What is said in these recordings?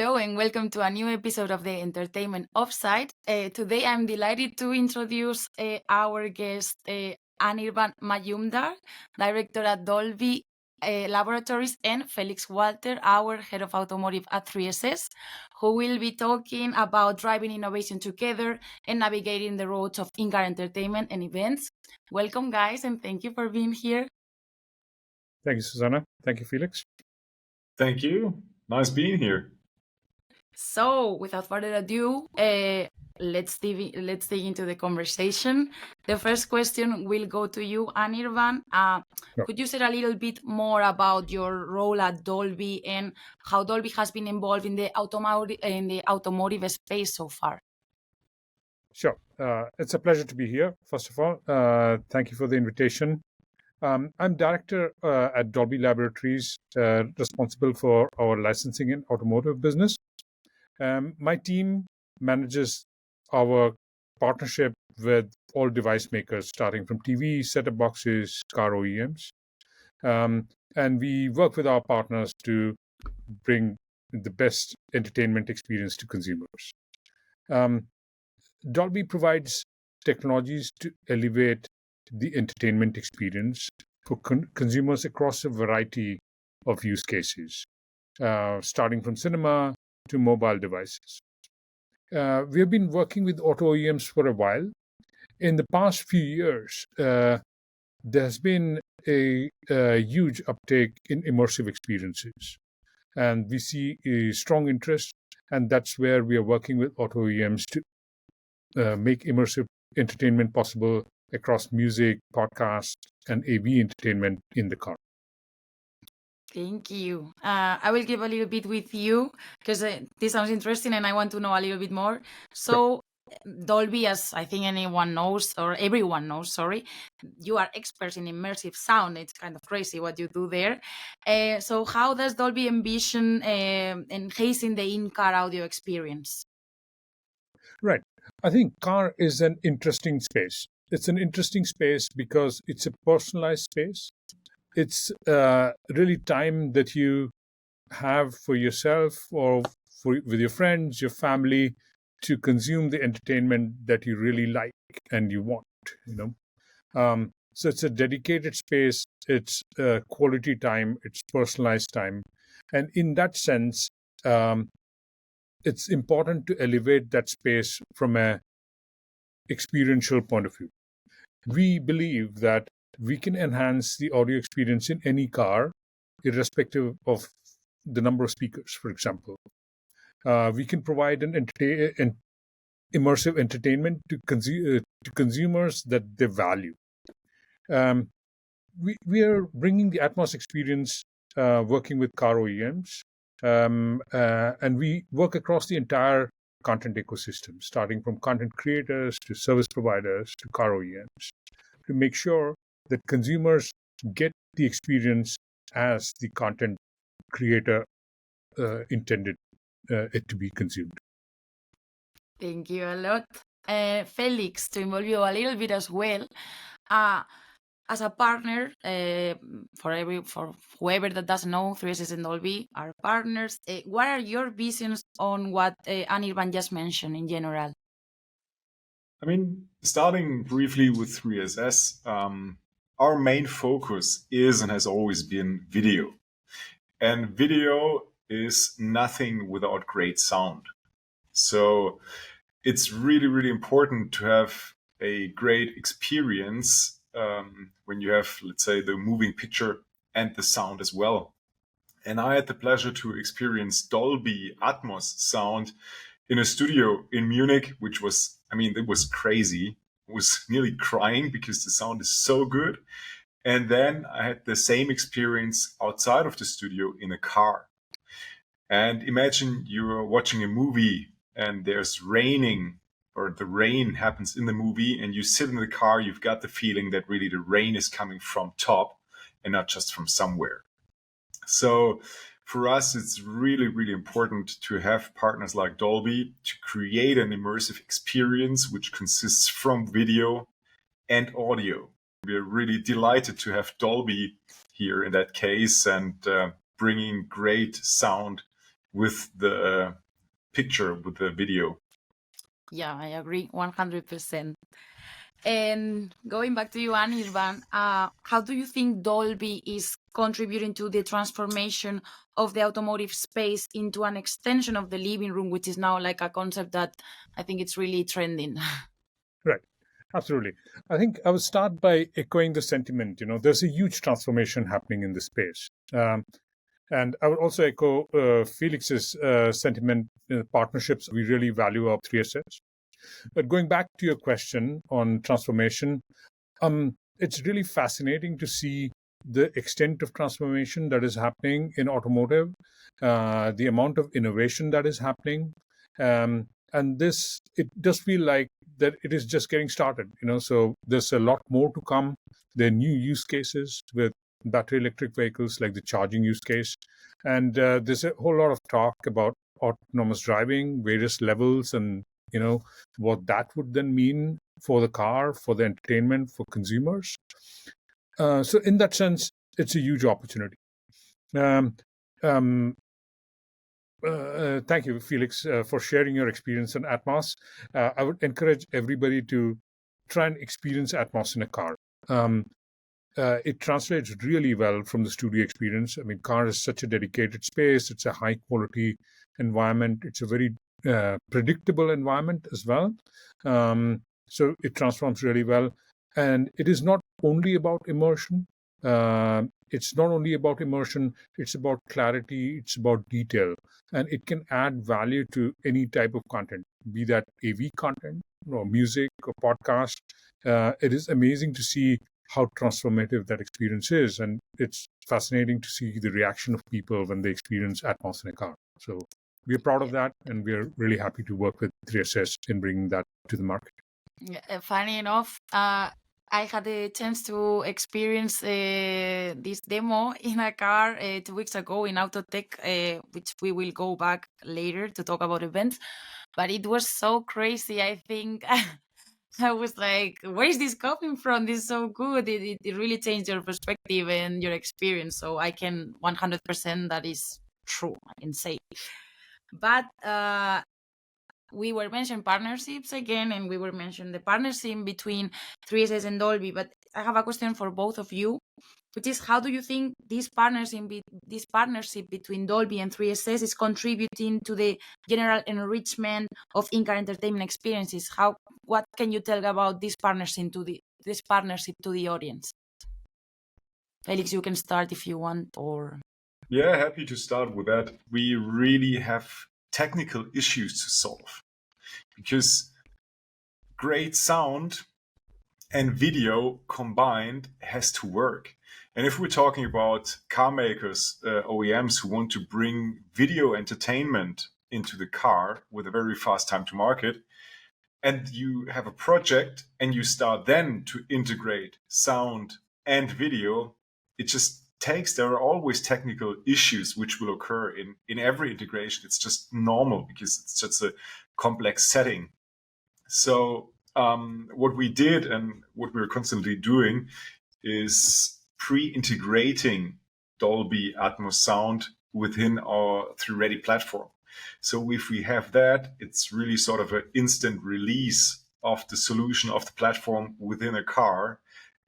Hello and welcome to a new episode of the Entertainment Offsite. Today I'm delighted to introduce our guest, Anirban Majumdar, director at Dolby Laboratories, and Felix Walter, our Head of Automotive at 3SS, who will be talking about driving innovation together and navigating the roads of in-car entertainment and events. Welcome, guys, and thank you for being here. Thank you, Susana. Thank you, Felix. Thank you. Nice being here. So, without further ado, let's dig into the conversation. The first question will go to you, Anirban. Sure. Could you say a little bit more about your role at Dolby and how Dolby has been involved in the automotive space so far? Sure. It's a pleasure to be here, first of all. Thank you for the invitation. I'm director at Dolby Laboratories, responsible for our licensing and automotive business. My team manages our partnership with all device makers, starting from TV, set-top boxes, car OEMs. And we work with our partners to bring the best entertainment experience to consumers. Dolby provides technologies to elevate the entertainment experience for consumers across a variety of use cases, starting from cinema to mobile devices. We have been working with auto OEMs for a while. In the past few years, there has been a huge uptake in immersive experiences, and we see a strong interest, and that's where we are working with auto OEMs to make immersive entertainment possible across music, podcasts, and AV entertainment in the car. Thank you. I will give a little bit with you because this sounds interesting and I want to know a little bit more. So, Dolby, as I think anyone knows, or everyone knows, sorry, you are experts in immersive sound. It's kind of crazy what you do there. So, how does Dolby envision enhancing the in-car audio experience? Right. I think car is an interesting space. It's an interesting space because it's a personalized space. It's really time that you have for yourself or with your friends, your family, to consume the entertainment that you really like and you want. So it's a dedicated space. It's quality time. It's personalized time, and in that sense, it's important to elevate that space from a experiential point of view. We believe that we can enhance the audio experience in any car, irrespective of the number of speakers, for example. We can provide an immersive entertainment to consumers that they value. We are bringing the Atmos experience working with car OEMs, and we work across the entire content ecosystem, starting from content creators to service providers to car OEMs, to make sure that consumers get the experience as the content creator intended it to be consumed. Thank you a lot. Felix, to involve you a little bit as well, as a partner, for whoever that doesn't know, 3SS and Dolby are partners. What are your visions on what Anirban just mentioned in general? I mean, starting briefly with 3SS, our main focus is and has always been video. And video is nothing without great sound. So it's really, really important to have a great experience when you have, let's say, the moving picture and the sound as well. And I had the pleasure to experience Dolby Atmos sound in a studio in Munich, which was, it was crazy. I was nearly crying because the sound is so good. And then I had the same experience outside of the studio in a car. And imagine you're watching a movie and there's raining, or the rain happens in the movie, and you sit in the car, you've got the feeling that really the rain is coming from top and not just from somewhere. So for us, it's really, really important to have partners like Dolby to create an immersive experience which consists from video and audio. We're really delighted to have Dolby here in that case and bringing great sound with the picture, with the video. Yeah, I agree 100%. And going back to you, Anirban, how do you think Dolby is contributing to the transformation of the automotive space into an extension of the living room, which is now like a concept that I think it's really trending? Right. Absolutely. I think I would start by echoing the sentiment. There's a huge transformation happening in this space. And I would also echo Felix's sentiment. Partnerships, we really value our 3SS. But going back to your question on transformation, it's really fascinating to see the extent of transformation that is happening in automotive, the amount of innovation that is happening. And it does feel like that it is just getting started. So there's a lot more to come. There are new use cases with battery electric vehicles, like the charging use case. And there's a whole lot of talk about autonomous driving, various levels, and what that would then mean for the car, for the entertainment, for consumers. So in that sense, it's a huge opportunity. Um, um, Thank you, Felix, for sharing your experience on Atmos. I would encourage everybody to try and experience Atmos in a car. It translates really well from the studio experience. I mean, car is such a dedicated space. It's a high quality environment. It's a very predictable environment as well. So it transforms really well. And it is not only about immersion. It's not only about immersion. It's about clarity. It's about detail. And it can add value to any type of content, be that AV content or music or podcast. It is amazing to see how transformative that experience is. And it's fascinating to see the reaction of people when they experience Atmos in a car. So we're proud of that, and we're really happy to work with 3SS in bringing that to the market. Yeah, funny enough, I had the chance to experience this demo in a car 2 weeks ago in Autotech, which we will go back later to talk about events. But it was so crazy. I think I was like, where is this coming from? This is so good. It really changed your perspective and your experience. So I can 100% that is true, I can say. But we were mentioning partnerships again, and we were mentioning the partnership between 3SS and Dolby. But I have a question for both of you, which is, how do you think this partnership between Dolby and 3SS is contributing to the general enrichment of in-car entertainment experiences? What can you tell about this partnership to the audience? Felix, you can start if you want, or Yeah, happy to start with that. We really have technical issues to solve because great sound and video combined has to work. And if we're talking about car makers, OEMs who want to bring video entertainment into the car with a very fast time to market, and you have a project and you start then to integrate sound and video, it just there are always technical issues which will occur in every integration. It's just normal because it's just a complex setting. So what we did and what we're constantly doing is pre-integrating Dolby Atmos sound within our 3-Ready platform. So if we have that, it's really sort of an instant release of the solution of the platform within a car.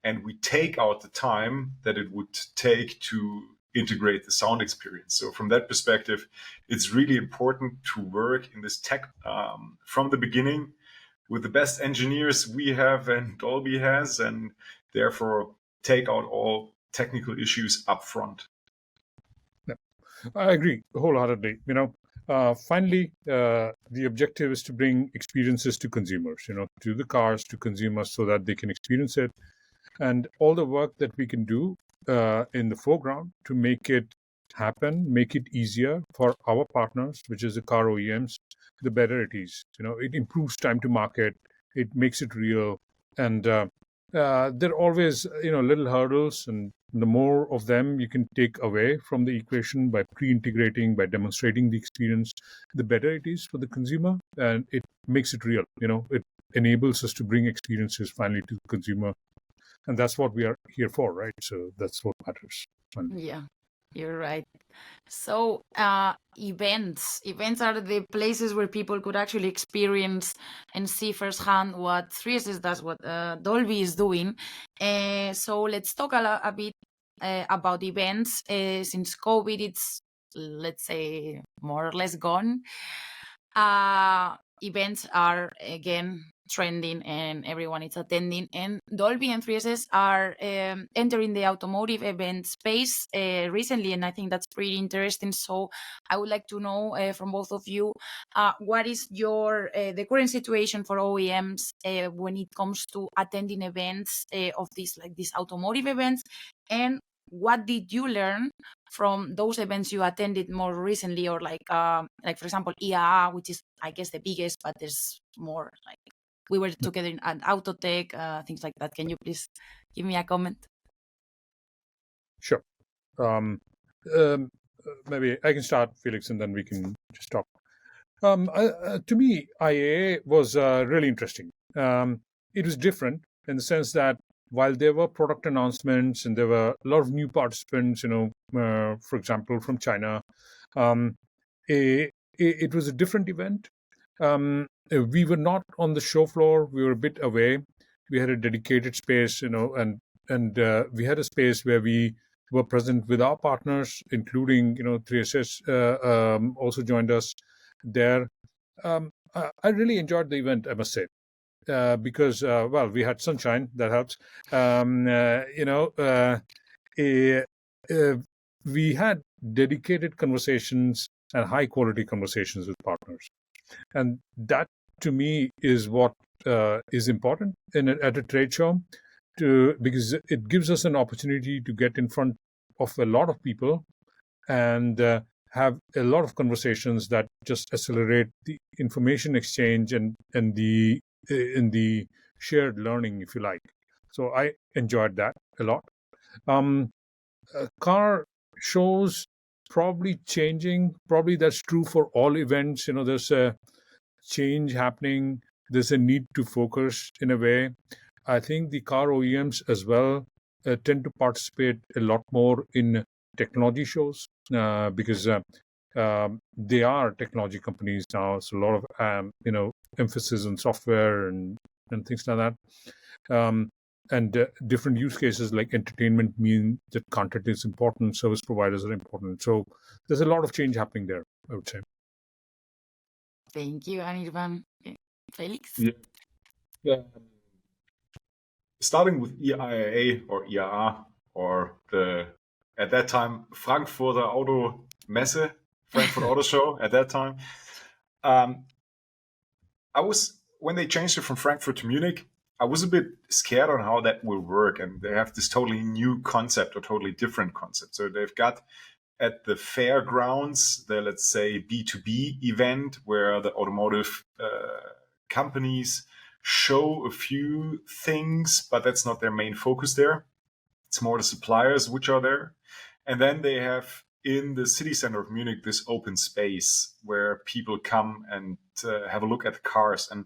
And we take out the time that it would take to integrate the sound experience. So from that perspective, it's really important to work in this tech from the beginning with the best engineers we have and Dolby has, and therefore take out all technical issues up front. Yeah, I agree wholeheartedly. Finally, the objective is to bring experiences to consumers, to the cars, to consumers, so that they can experience it. And all the work that we can do in the foreground to make it happen, make it easier for our partners, which is the car OEMs, the better it is. It improves time to market, it makes it real. And there are always, little hurdles, and the more of them you can take away from the equation by pre-integrating, by demonstrating the experience, the better it is for the consumer, and it makes it real. It enables us to bring experiences finally to the consumer. And that's what we are here for, right? So that's what matters. yeah, You're right. So events are the places where people could actually experience and see firsthand what 3SS does, what Dolby is doing. So let's talk a bit about events. Since COVID, it's, let's say, more or less gone. Events are again trending and everyone is attending, and Dolby and 3SS are entering the automotive event space recently, and I think that's pretty interesting. So I would like to know from both of you, what is your the current situation for OEMs when it comes to attending events of these automotive events, and what did you learn from those events you attended more recently, or like for example IAA, which is I guess the biggest, but there's more, like we were together at Autotech, things like that. Can you please give me a comment? Sure. Maybe I can start, Felix, and then we can just talk. To me, IAA was really interesting. It was different in the sense that while there were product announcements and there were a lot of new participants, for example, from China, it was a different event. We were not on the show floor. We were a bit away. We had a dedicated space, and we had a space where we were present with our partners, including 3SS also joined us there. I really enjoyed the event, I must say, because well, we had sunshine, that helps. We had dedicated conversations and high quality conversations with partners, and that to me is what is important at a trade show, because it gives us an opportunity to get in front of a lot of people and have a lot of conversations that just accelerate the information exchange and the in the shared learning, if you like. So I enjoyed that a lot. Car shows probably changing. Probably that's true for all events. There's a change happening. There's a need to focus in a way. I think the car OEMs as well tend to participate a lot more in technology shows because they are technology companies now. So a lot of emphasis on software and things like that. And different use cases like entertainment mean that content is important, service providers are important. So there's a lot of change happening there, I would say. Thank you, Anirban. Felix? Yeah. Starting with EIA or IAA, or at that time Frankfurter Auto Messe, Frankfurt Auto Show at that time. When they changed it from Frankfurt to Munich, I was a bit scared on how that will work, and they have this totally new concept or totally different concept. So they've got at the fairgrounds, the, let's say, B2B event where the automotive companies show a few things, but that's not their main focus there. It's more the suppliers which are there. And then they have in the city center of Munich this open space where people come and have a look at the cars. And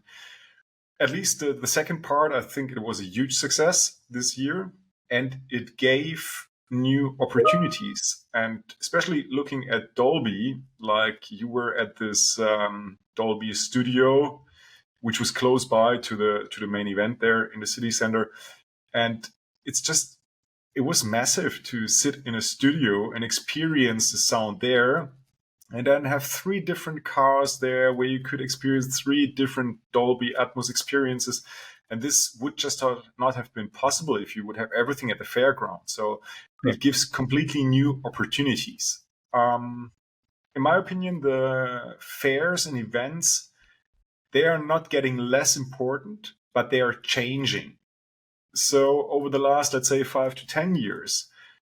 at least the second part, I think it was a huge success this year, and it gave new opportunities. And especially looking at Dolby, like you were at this Dolby studio, which was close by to the main event there in the city center. And it was massive to sit in a studio and experience the sound there, and then have 3 different cars there where you could experience 3 different Dolby Atmos experiences. And this would just not have been possible if you would have everything at the fairground. So it gives completely new opportunities. In my opinion, the fairs and events, they are not getting less important, but they are changing. So over the last, let's say, 5 to 10 years,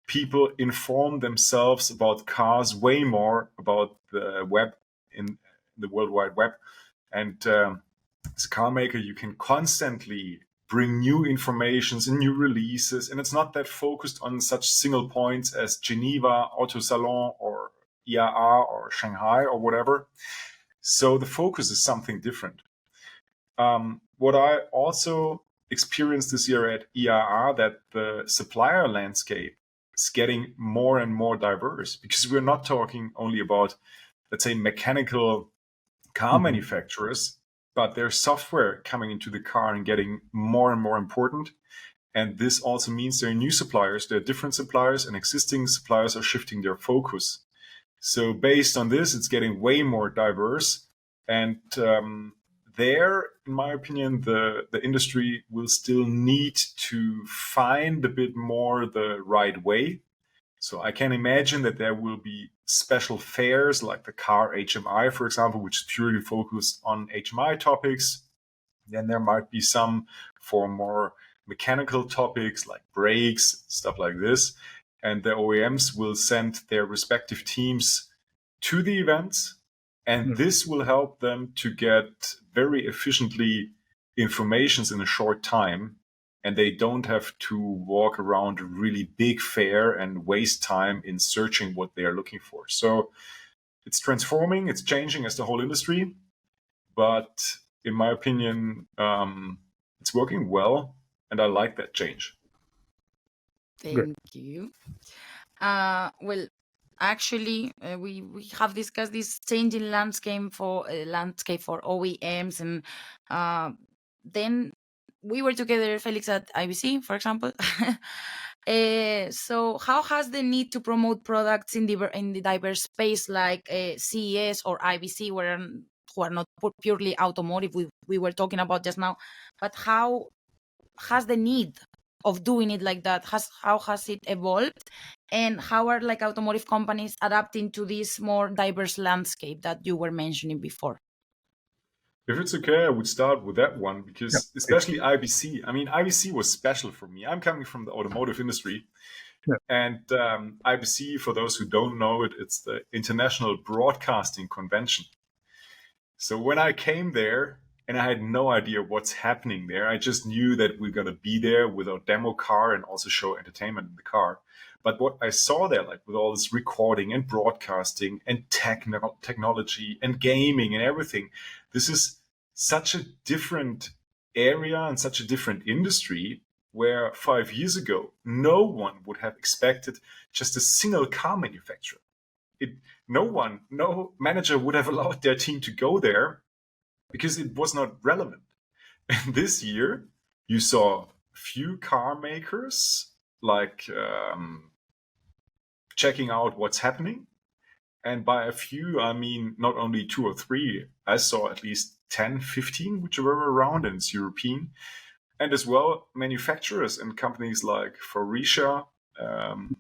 people inform themselves about cars way more about the web, in the World Wide Web. And as a car maker, you can constantly bring new informations and new releases. And it's not that focused on such single points as Geneva, Auto Salon, or IAA, or Shanghai, or whatever. So the focus is something different. What I also experienced this year at IAA, that the supplier landscape is getting more and more diverse, because we're not talking only about, let's say, mechanical car manufacturers, but there's software coming into the car and getting more and more important. And this also means there are new suppliers, there are different suppliers, and existing suppliers are shifting their focus. So based on this, it's getting way more diverse. And there, in my opinion, the industry will still need to find a bit more the right way. So I can imagine that there will be special fairs like the car HMI, for example, which is purely focused on HMI topics. Then there might be some for more mechanical topics like brakes, stuff like this. And the OEMs will send their respective teams to the events. And this will help them to get very efficiently informations in a short time. And they don't have to walk around a really big fair and waste time in searching what they are looking for. So it's transforming, it's changing as the whole industry. But in my opinion, it's working well. And I like that change. Thank you. Well, actually, we have discussed this changing landscape for OEMs, and then we were together, Felix, at IBC, for example. So how has the need to promote products in the diverse space like CES or IBC, who are not purely automotive, we were talking about just now, but how has the need of doing it like that, how has it evolved, and how are like automotive companies adapting to this more diverse landscape that you were mentioning before? If it's okay, I would start with that one, because especially IBC. I mean, IBC was special for me. I'm coming from the automotive industry. And IBC, for those who don't know it, it's the International Broadcasting Convention. So when I came there, and I had no idea what's happening there, I just knew that we're going to be there with our demo car and also show entertainment in the car. But what I saw there, like with all this recording and broadcasting and technology and gaming and everything, this is such a different area and such a different industry, where 5 years ago, no one would have expected just a single car manufacturer. No manager would have allowed their team to go there because it was not relevant. And this year, you saw a few car makers like checking out what's happening. And by a few, I mean not only 2 or 3. I saw at least 10, 15, which were around, and it's European. And as well, manufacturers and companies like Faurecia, who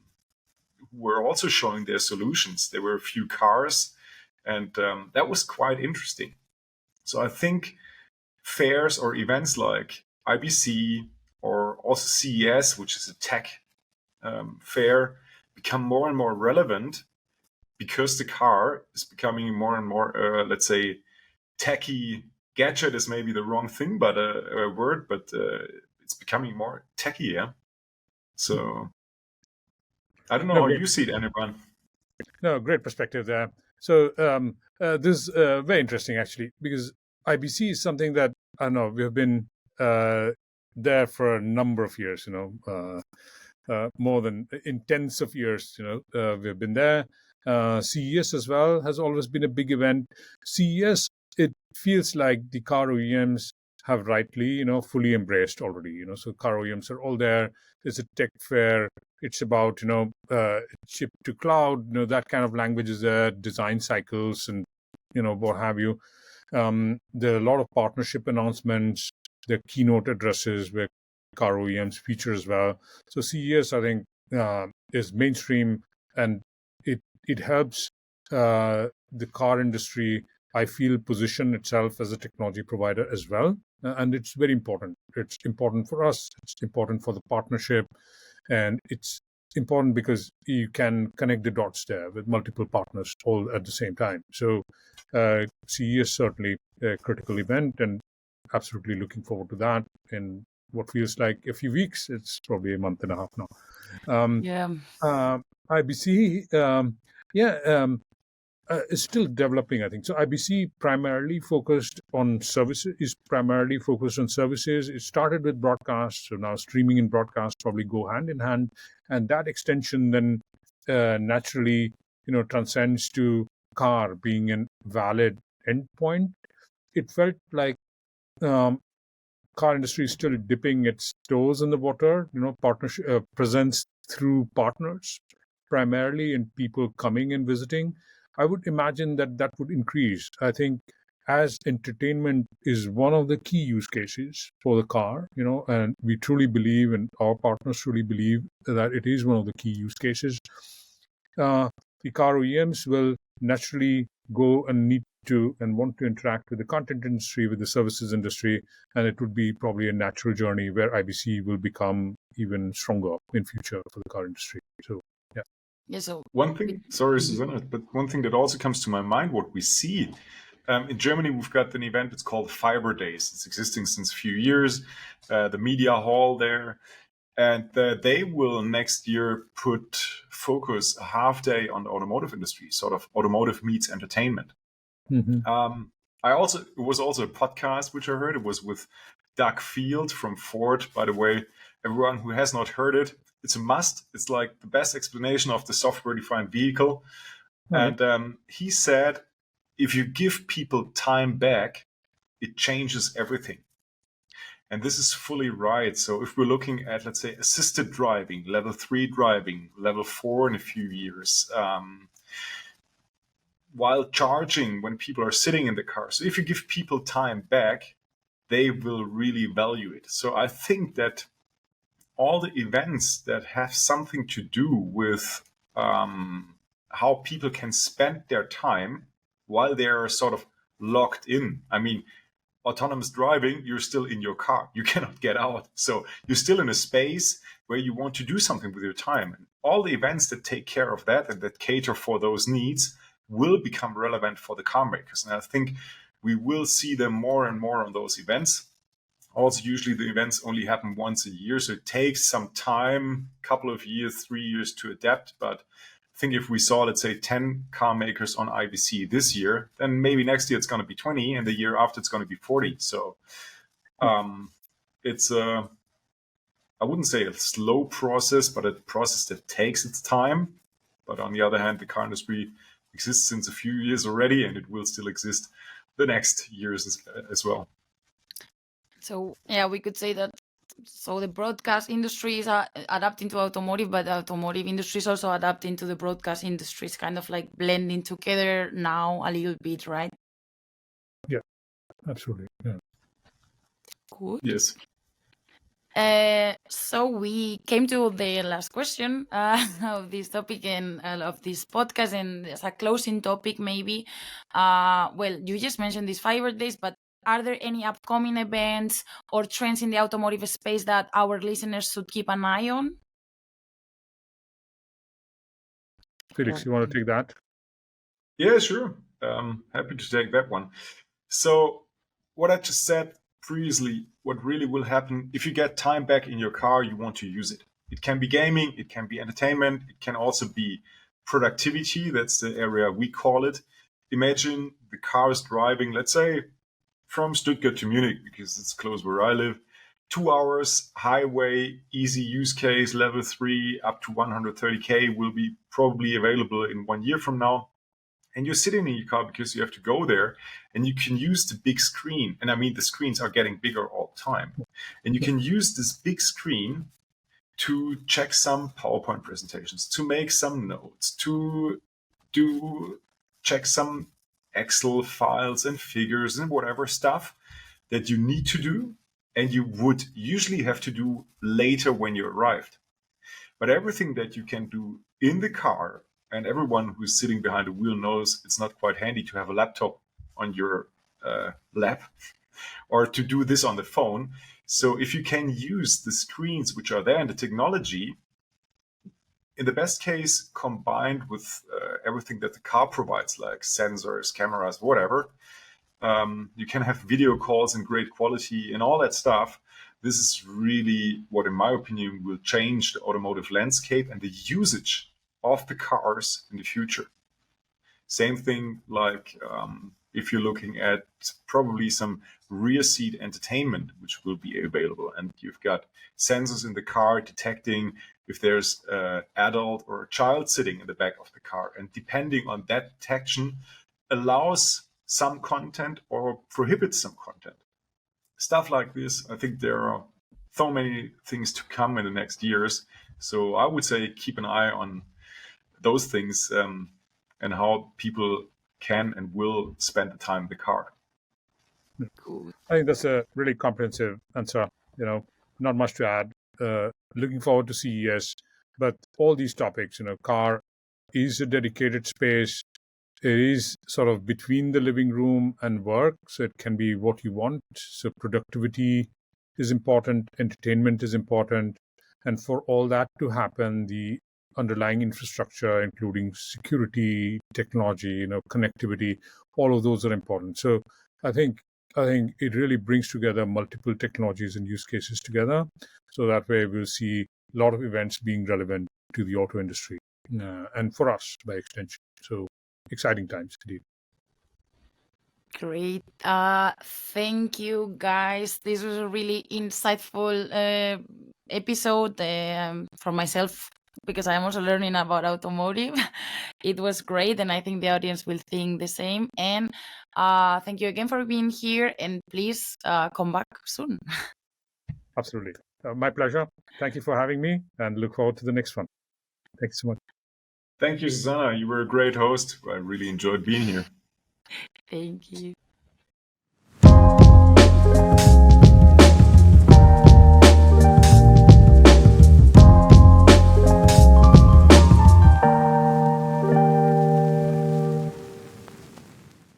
were also showing their solutions. There were a few cars, and that was quite interesting. So I think fairs or events like IBC or also CES, which is a tech fair, become more and more relevant, because the car is becoming more and more, let's say, techy. Gadget is maybe the wrong thing, but a word, but it's becoming more techy, yeah? So I don't know how you see it, Anirban. No, great perspective there. So this is very interesting, actually, because IBC is something that, I don't know, we have been there for a number of years, more than in tens of years, we've been there. CES as well has always been a big event. CES, it feels like the car OEMs have rightly, fully embraced already. So car OEMs are all there. It's a tech fair. It's about, chip to cloud, that kind of language is there, design cycles and, what have you. There are a lot of partnership announcements, the keynote addresses where car OEMs feature as well. So CES, I think, is mainstream, and it helps the car industry, I feel, position itself as a technology provider as well. And it's very important. It's important for us. It's important for the partnership. And it's important because you can connect the dots there with multiple partners all at the same time. So CES is certainly a critical event, and absolutely looking forward to that in what feels like a few weeks. It's probably a month and a half now. IBC, is still developing, I think. So IBC primarily focused on services, It started with broadcast, so now streaming and broadcast probably go hand in hand, and that extension then naturally, transcends to car being a valid endpoint. It felt like car industry is still dipping its toes in the water. Partnership presence through partners, primarily, and people coming and visiting. I would imagine that would increase. I think as entertainment is one of the key use cases for the car, and we truly believe, and our partners truly believe, that it is one of the key use cases. The car OEMs will naturally go and need to and want to interact with the content industry, with the services industry, and it would be probably a natural journey where IBC will become even stronger in future for the car industry. So, yeah. Yeah, so one thing, sorry, Susana, but one thing that also comes to my mind, what we see in Germany, we've got an event. It's called Fiber Days. It's existing since a few years. The media hall there. And they will next year put focus a half day on the automotive industry, sort of automotive meets entertainment. Mm-hmm. It was also a podcast which I heard. It was with Doug Field from Ford. By the way, everyone who has not heard it, it's a must. It's like the best explanation of the software-defined vehicle. Right. And he said, if you give people time back, it changes everything. And this is fully right. So if we're looking at, let's say, assisted driving, level 3 driving, level 4 in a few years, while charging when people are sitting in the car. So if you give people time back, they will really value it. So I think that all the events that have something to do with how people can spend their time while they're sort of locked in. I mean, autonomous driving, you're still in your car. You cannot get out. So you're still in a space where you want to do something with your time. And all the events that take care of that and that cater for those needs will become relevant for the car makers. And I think we will see them more and more on those events. Also, usually the events only happen once a year. So it takes some time, a couple of years, 3 years to adapt. But I think if we saw, let's say, 10 car makers on IBC this year, then maybe next year it's going to be 20, and the year after it's going to be 40. So it's I wouldn't say a slow process, but a process that takes its time. But on the other hand, the car industry exists since a few years already, and it will still exist the next years as well. So yeah, we could say that. So the broadcast industry is adapting to automotive, but the automotive industry is also adapting to the broadcast industry. It's kind of like blending together now a little bit, right? Yeah, absolutely. Yeah. Good. Yes. So we came to the last question of this topic and of this podcast, and as a closing topic, maybe. Well, you just mentioned these Fiber Days, but are there any upcoming events or trends in the automotive space that our listeners should keep an eye on? Felix, you want to take that? Yeah, sure. Happy to take that one. So what I just said previously, what really will happen, if you get time back in your car, you want to use it. It can be gaming, it can be entertainment, it can also be productivity. That's the area we call it. Imagine the car is driving, let's say, from Stuttgart to Munich, because it's close where I live. 2 hours, highway, easy use case, level 3, up to 130K will be probably available in 1 year from now. And you're sitting in your car because you have to go there, and you can use the big screen. And I mean, the screens are getting bigger all the time. And you can use this big screen to check some PowerPoint presentations, to make some notes, to check some Excel files and figures and whatever stuff that you need to do, and you would usually have to do later when you arrived. But everything that you can do in the car, and everyone who's sitting behind the wheel knows it's not quite handy to have a laptop on your lap or to do this on the phone. So if you can use the screens which are there and the technology, in the best case, combined with everything that the car provides, like sensors, cameras, whatever, you can have video calls in great quality and all that stuff. This is really what, in my opinion, will change the automotive landscape and the usage of the cars in the future. Same thing like if you're looking at probably some rear seat entertainment, which will be available. And you've got sensors in the car detecting if there's an adult or a child sitting in the back of the car. And depending on that detection, allows some content or prohibits some content. Stuff like this, I think there are so many things to come in the next years. So I would say keep an eye on those things and how people can and will spend the time in the car. Cool. I think that's a really comprehensive answer. Not much to add. Looking forward to CES, but all these topics, car is a dedicated space. It is sort of between the living room and work, so it can be what you want. So productivity is important, entertainment is important, and for all that to happen, the underlying infrastructure, including security, technology, connectivity, all of those are important. So I think it really brings together multiple technologies and use cases together. So that way we'll see a lot of events being relevant to the auto industry and for us by extension. So exciting times indeed. Great. Thank you, guys. This was a really insightful episode for myself because I'm also learning about automotive. It was great, and I think the audience will think the same. And thank you again for being here, and please come back soon. Absolutely. My pleasure. Thank you for having me, and look forward to the next one. Thank you so much. Thank you, Susana. You were a great host. I really enjoyed being here. Thank you.